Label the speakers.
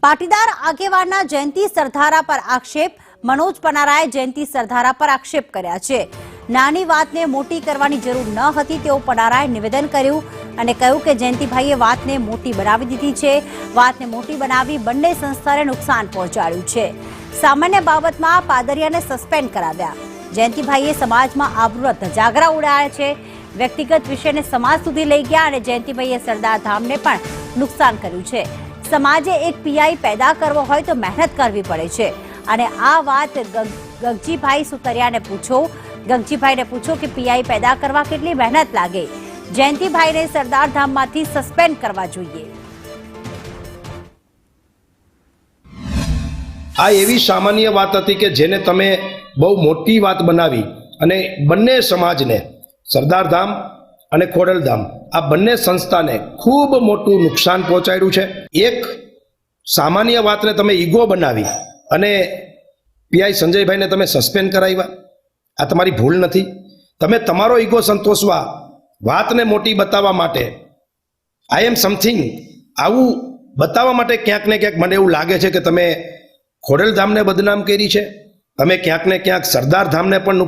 Speaker 1: પાટીદાર આગેવાનના જયંતિ સરધારા પર આક્ષેપ। મનોજ પનારાએ જયંતિ સરધારા પર આક્ષેપ કર્યા છે। નાની વાતને મોટી કરવાની જરૂર ન હતી તેવું પનારાએ નિવેદન કર્યું અને કહ્યું કે જયંતિભાઈએ વાતને મોટી બનાવી દીધી છે। વાતને મોટી બનાવી બંને સંસ્થાને નુકસાન પહોંચાડ્યું છે। સામાન્ય બાબતમાં પાદરિયાને સસ્પેન્ડ કરાવ્યા। જયંતિભાઈએ સમાજમાં આબરૂના ધજાગરા ઉડાડ્યા છે। વ્યક્તિગત વિષયને સમાજ સુધી લઈ ગયા અને જયંતિભાઈએ સરદાર ધામને પણ નુકસાન કર્યું છે। સમાજે એક પીઆઈ પેદા કરવો હોય તો મહેનત કરવી પડે છે અને આ વાત ગગજીભાઈ સુતરિયાને પૂછો। ગગજીભાઈને પૂછો કે પીઆઈ પેદા કરવા કેટલી મહેનત લાગે। જયંતિભાઈને સરદાર ધામમાંથી સસ્પેન્ડ કરવા જોઈએ।
Speaker 2: આ એવી સામાન્ય વાત હતી કે જેને તમે બહુ મોટી વાત બનાવી અને બંને સમાજને સરદાર ધામ અને ખોડલધામ આ બંને સંસ્થાને ખૂબ મોટું નુકસાન પહોંચાડ્યું છે। એક સામાન્ય વાતને તમે ઈગો બનાવી અને પીઆઈ સંજયભાઈને તમે સસ્પેન્ડ કરાવ્યા। આ તમારી ભૂલ નથી। તમે તમારો ઈગો સંતોષવા વાતને મોટી બતાવવા માટે આઈ એમ સમથિંગ આવું બતાવવા માટે ક્યાંક ને ક્યાંક મને એવું લાગે છે કે તમે ખોડલધામને બદનામ કરી છે। તમે ક્યાંક ને ક્યાંક સરદાર ધામને પણ